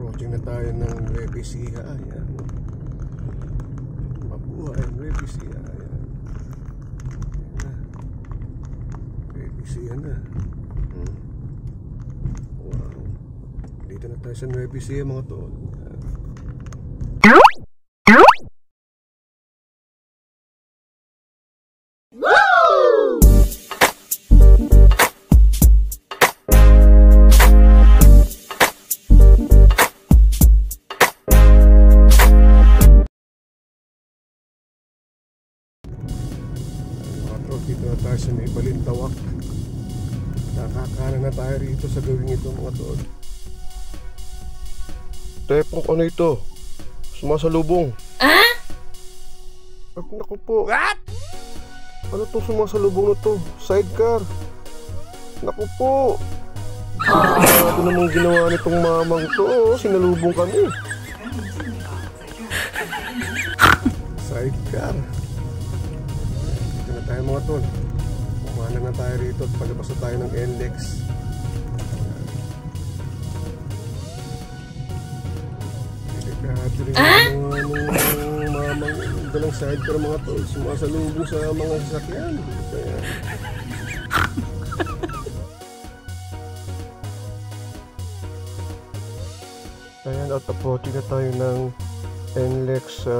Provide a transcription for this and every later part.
Approaching na tayo ng Nueva Ecija. Ayan. Mabuhay, Nueva Ecija. Ayan. Nueva Ecija na. Wow. Dito na tayo sa Nueva Ecija mga tol. Dito na tayo sa may Balintawak. Nakakanan na tayo rito sa gawing ito mga tol. Tepong ano ito? Sumasalubong. Naku po. What? Ano to sumasalubong na to? Sidecar. Naku po. Ano namang ginawa nitong mamang to? Sinalubong kami. Sidecar. Tayo mga tol, umana na tayo rito at palabas na tayo ng NLEX. Delikado rin yung mamang dalang sidecar mga tol, sumasalubong sa mga sasakyan. Ayan, at approaching na tayo ng NLEX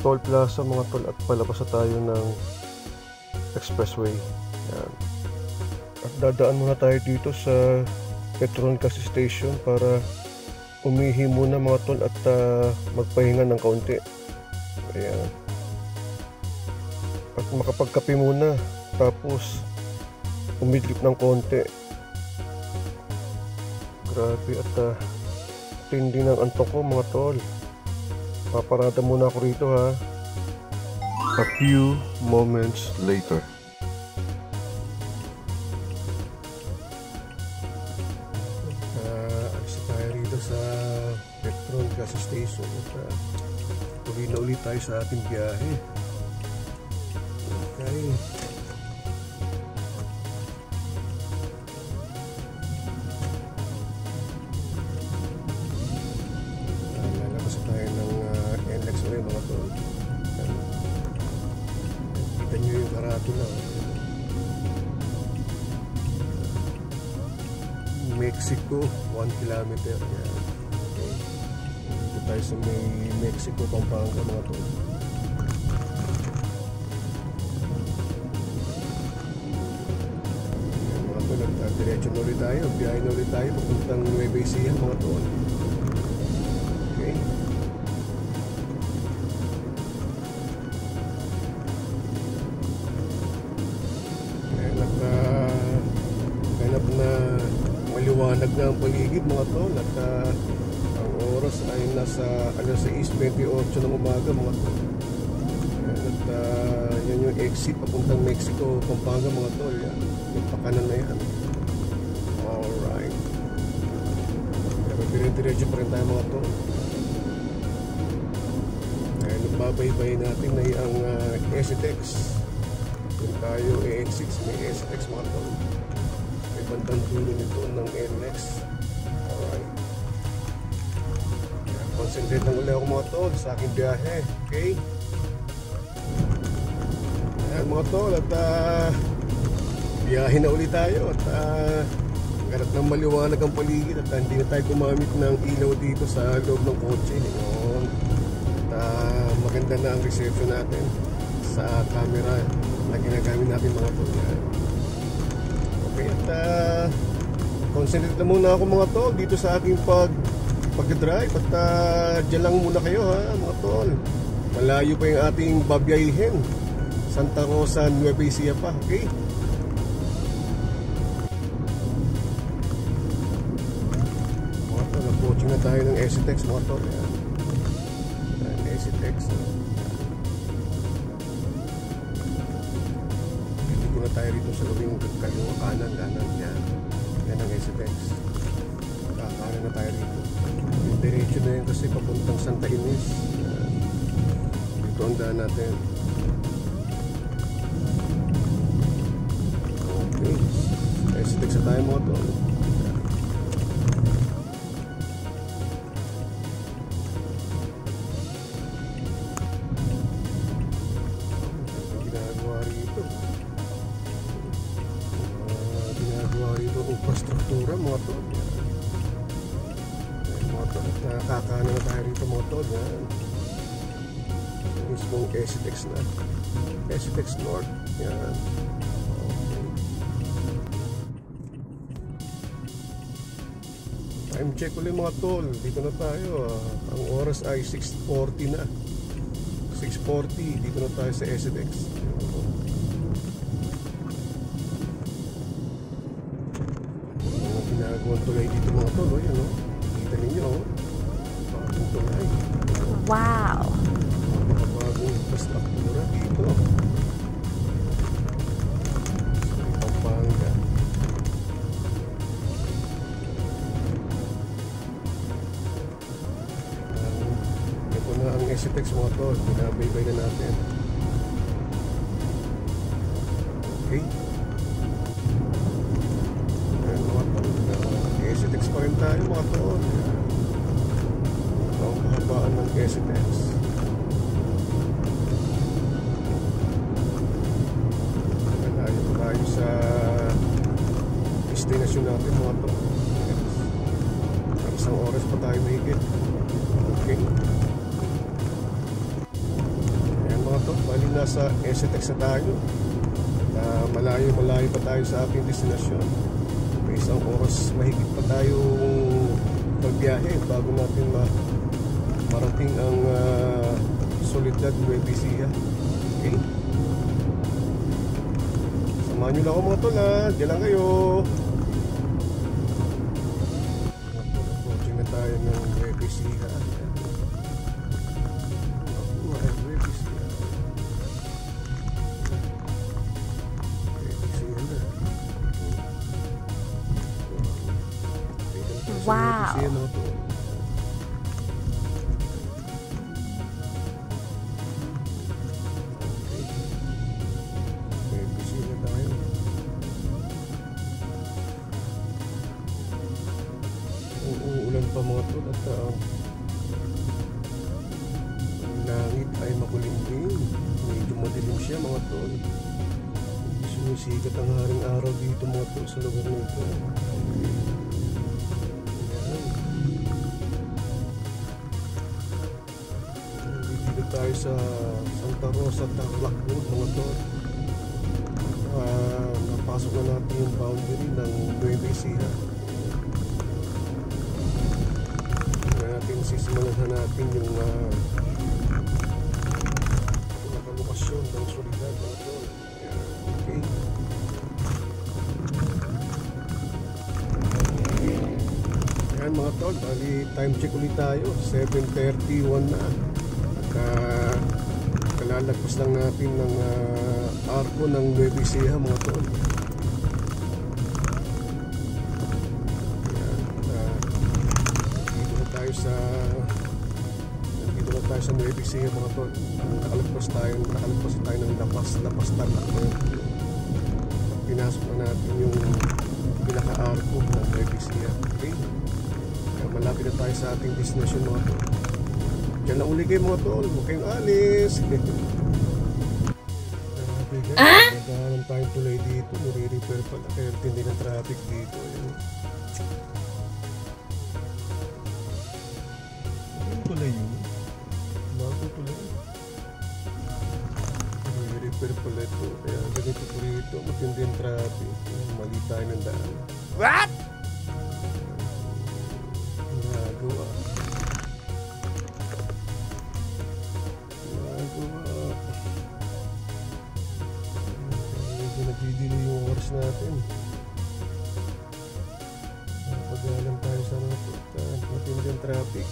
Toll Plaza mga tol, at palabas na tayo ng expressway. Yan. At dadaan muna tayo dito sa Petron Gas Station para umihi muna mga tol at magpahinga ng kaunti. Ayan. At makapagkape muna, tapos umidlip ng kaunti. Grabe, at tindi ng antok ko mga tol. Paparada muna ako rito ha. A few moments later. Alis tayo rito sa Petron Gas Station at tuloy na ulit tayo sa ating biyahe. Okay. Lalabas tayo ng NLEX ulit mga tol. Kita nyo yung karatula. Mexico, 1 kilometer. Yan. Okay. Dito tayo sa may Mexico, Pampanga mga tol. Yan, mga tol, diretso na ulit tayo. Biyahe na ulit tayo papuntang Nueva Ecija mga tol. Okay. Ganap na maliwanag na ang paligid mga tol, at ang oras ay nasa 6:28 ng umaga mga tol. At yan yung exit papuntang Mexico, Pampanga mga tol. Yan, yung pakanan na yan. Alright, pero dire-diretso pa rin tayo mga tol. Nagbabaybay natin na yung STX. Kung tayo exit, may STX mga tol. May bandang dulo nito ng NLEX. Alright. Concentrate lang ulit ako mga tol sa aking biyahe. Okay? Ayan mga tol, at biyahe na ulit tayo. At ganap ng maliwanag ang paligid, at hindi na tayo gumamit ng ilaw dito sa loob ng kotse. At maganda na ang reception natin sa camera na ginagamit natin mga tol. Okay, at concentrate na muna ako mga tol dito sa aking pag-drive, at dyan lang muna kayo ha mga tol. Malayo pa yung ating babiyahin, Santa Rosa, Nueva Ecija pa. Okay, mga tol, approaching na tayo ng STX mga tol. STX na tayo rito sa gawing kaliwa kanan yan. Yan ang STX. Kakanan na tayo rito. Yung diretso na yan kasi papuntang Santa Ines. Dito ang daan natin. Okay, 6 na tayo mga tol. Nakakana na tayo rito mga tol. Yan. Mismong STX na. STX North. Yan. Okay. Time check ulit mga tol. Dito na tayo. Ang oras ay 6:40 na. 6:40. Dito na tayo sa STX. Ginagawang tulay dito mga tol. Yan o. Kita ninyo o. Bagong tulay. Wow! Bagong infrastruktura dito. Sa Pampanga. Ito na ang STX mga tol. Binabaybay na natin. Okay. STX pa rin tayo mga tol. Ito ang kahabaan ng STX. Nalayo pa tayo sa destination natin mga tol. Isang oras pa tayo mahigit. Okay. Ayan mga tol, bali nasa STX na tayo. Malayo pa tayo sa ating destination. Isang oras mahigit pa tayong magbiyahe bago natin marating ang Soledad, Nueva Ecija. Okay? Samahan nyo lang ako mga tol ha. Diyan lang kayo. Approaching na tayo ng Nueva Ecija. Wow! Uulan pa mga tol at ang langit ay makulimlim. Medyo madilim siya mga tol. Hindi sumisikat ang haring araw dito mga tol sa lugar nito. Tayo sa Santa Rosa, Tarlac Road mga tol. Napasok na natin yung boundary ng Nueva Ecija. Sisimulan natin yung nakalokasyon ng Soledad mga tol. Okay. Ayan mga tol, bali time check ulit tayo. 7:31 na. Kalalagpas lang natin ng arko ng Nueva Ecija mga tol. Dito na tayo sa Nueva Ecija mga tol. Nakalagpas tayo ng lapas Tarlac. Pinasok na natin yung pinaka-arko ng Nueva Ecija. Okay? Kaya malapit na tayo sa ating destination mga tol. Diyan lang uli kayo mga tol, huwag kayong alis. Nagdaanan tayong tulay dito, nire-repair pala, kaya tindi ng traffic dito. Ang tulay yun? Bagong tulay. Nire-repair pala ito, kaya ganito po rito, matindi ang traffic. Mali tayo ng daan. What? Nagawa. Nagdidili yung oras natin. Napagalan tayo sa matindi ang traffic.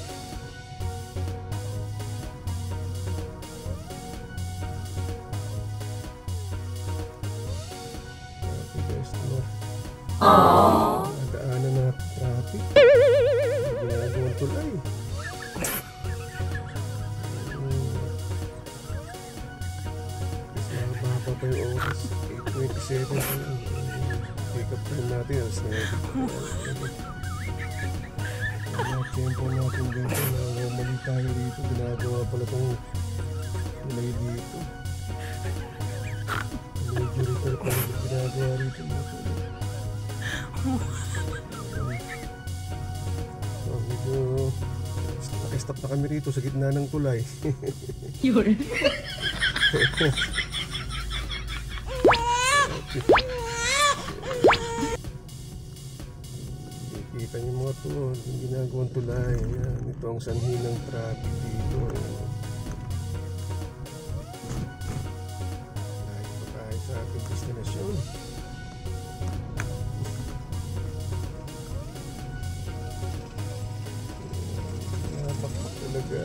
Traffic guys, nadaanan na traffic. Ginagawang tulay. Mahaba pa yung oras. 8:27 pick up time natin as tempo natin dito na mali tayo dito, ginagawa pala itong tulay dito, medyo repair pala ginagawa rito medyo Naka-stop na kami rito sa gitna ng tulay. Yun. Kita niyo mga to, yung ginagawang tulay. Ayan, ito ang sanhi ng traffic dito. Lahat pa tayo sa ating destinasyon. Napakpak talaga.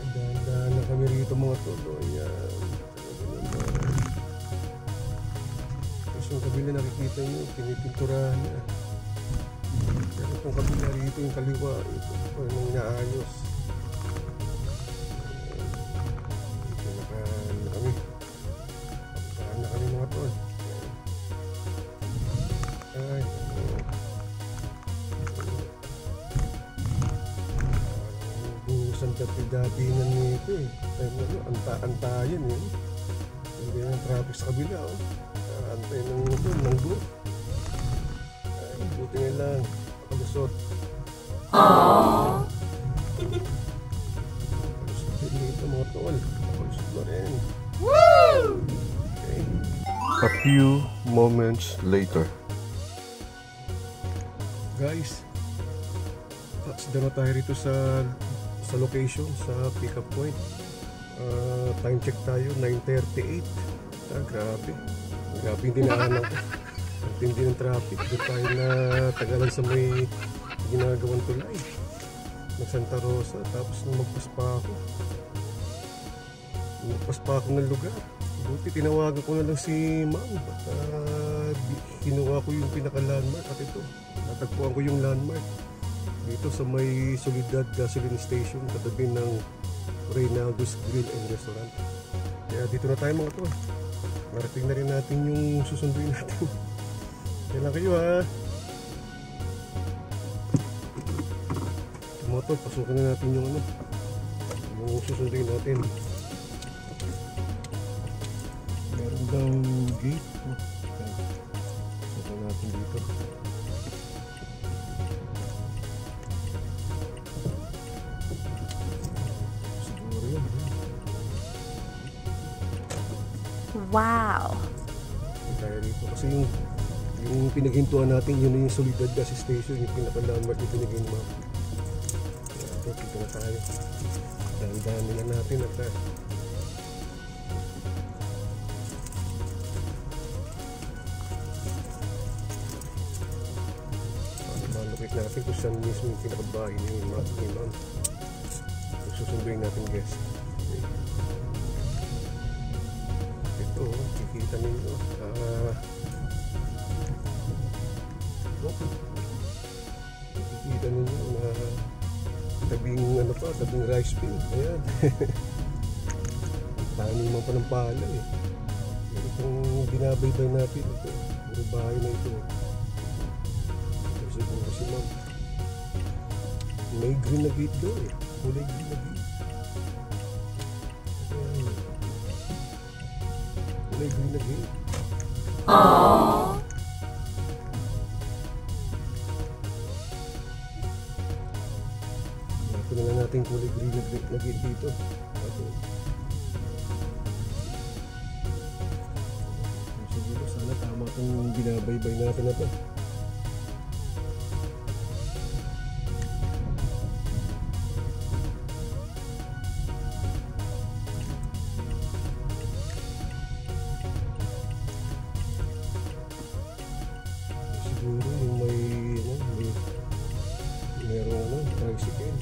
Dahan-dahan na kami rito mga tolo. Ayan. Tapos yung kabila nakikita nyo, pinipinturahan na. Pero itong kabila rito, yung kaliwa, ito pa yung inaayos. Dito na kami. Papuntahan na kami mga tol. Ay, buhusan dati-datinan nito eh. Antayan eh. Hindi na traffic sa kabila oh. Antay ng group. Ay, buti nga lang. Pakalusot. Pakalusot din dito mga tol. Pakalusot na rin. Okay. A few moments later. Guys, touchdown na tayo rito sa location, sa pick-up point. Time check tayo, 9:38. Grabe yung dinaanan ko. Ang tindi ng traffic. Doon tayo na tagalan sa may ginagawang tulay ng Santa Rosa. Tapos nung magpas pa ako ng lugar, buti tinawagan ko na lang si ma'am at kinuha ko yung pinaka-landmark. At ito, natagpuan ko yung landmark dito sa may Solidad Gasoline Station, katabi ng Reynaldo's Grill and Restaurant. Kaya dito na tayo mga tol. Marating na rin natin yung susunduin natin. Kaya lang kayo ha. Mga tol, pasukin na natin yung susunduin natin. Meron daw gate. Pasukin natin dito. Wow. Kaya dito kasi yung pinaghintuan natin, yun yung Solidad Gas Station, yung pinaka-landmark yung pinaghin mo. Kaya dito na tayo. Dahan-dahan nila natin at malukit natin kung saan mismo yung pinakabahay ni ma'am. Susunduin natin guys. Ito, kikita ninyo. Kikita ninyo na tabing rice field. Ayan. Taniman pa ng pala eh. Pero itong binabaybay natin ito, puro bahay na ito. Ito siguro si ma'am. May green na gate doon eh. Kulay green na gate. Ayan. Kulay green na gate. Aww. Ito na lang natin kulay green na gate dito. Siguro sana tama itong binabaybay natin na ito. Siguro yung merong tricycle.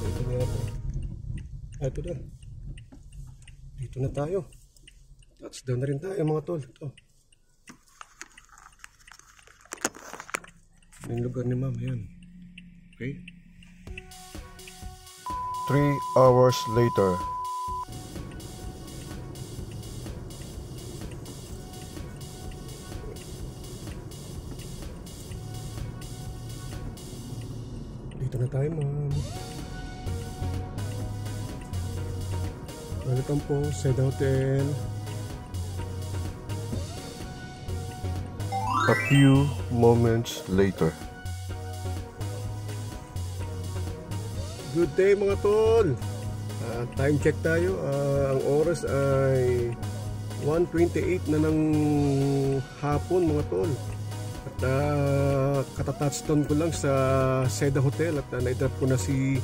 Ito na ito. Ito na. Dito na tayo. Touchdown na rin tayo mga tol. Ito. Yung lugar ni ma'am, yan. Okay. 3 hours later. Dito na tayo, ma'am. Welcome po sa hotel. A few moments later. Good day mga tol. Time check tayo. Ang oras ay 1:28 na ng hapon mga tol. At katatouchdown ko lang sa Seda Hotel at na-drop ko na si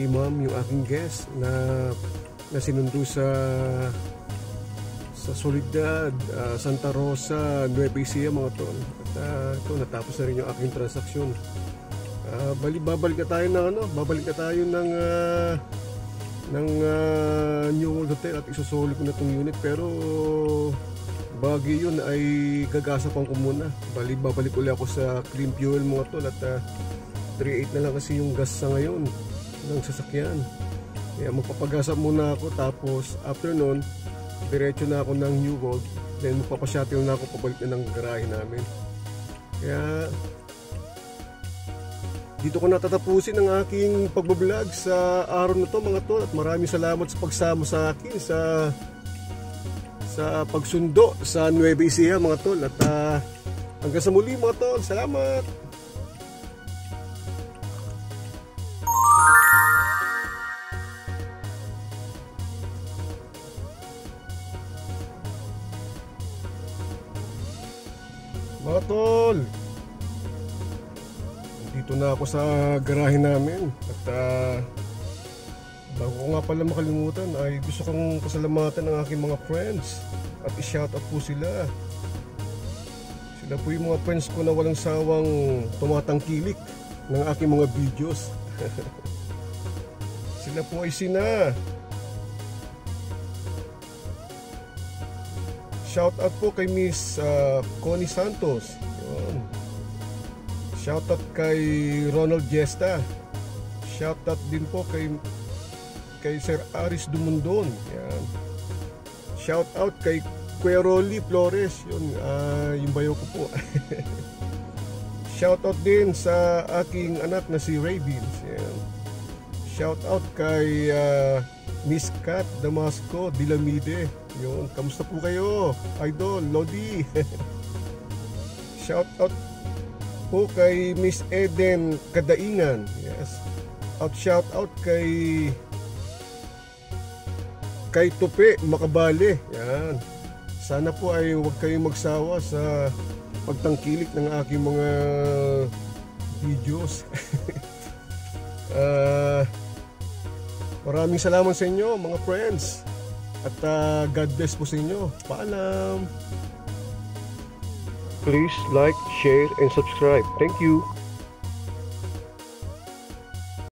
ma'am, yung aking guest na sinundo sa Soledad, Santa Rosa, Nueva Ecija mga tol. At ito, natapos na rin yung aking transaksyon. Babalik na tayo ng New World Hotel at isusoli ko na itong unit, pero bagay yun ay gagasapan ko muna. Babalik ulit ako sa clean fuel mga tol at 3.8 na lang kasi yung gas sa ngayon ng sasakyan. Kaya magpapagasap muna ako, tapos after nun diretso na ako ng New World, then magpapashuttle na ako pabalik na ng garahe namin. Kaya dito ko natatapusin ang aking pagbablog sa araw na to mga tol, at maraming salamat sa pagsama sa akin sa pagsundo sa Nueva Ecija mga tol, at hanggang sa muli mga tol, salamat. Mga tol, dito na ako sa garahe namin, at bago ko nga pala makalimutan ay gusto kong pasalamatan ng aking mga friends at i-shoutout po sila. Sila po yung mga friends ko na walang sawang tumatangkilik ng aking mga videos. Sila po ay sina shoutout po kay Miss Connie Santos. Yun. Shoutout kay Ronald Gesta. Shoutout din po kay Sir Aris Dumundon. Yan. Shoutout kay Kuya Rolly Flores. Yun, yung bayo ko po. Shoutout din sa aking anak na si Ray Beans. Yan. Shoutout kay Miss Kat Damasco Dilamide. Yun, kamusta po kayo, Idol Lodi? Shoutout po kay Miss Eden Kadaingan. Yes. Shoutout kay Tupe Makabale. Yan. Sana po ay huwag kayong magsawa sa pagtangkilik ng aking mga videos. Maraming salamat sa inyo mga friends, at God bless po sa inyo. Paalam. Please like, share and subscribe. Thank you.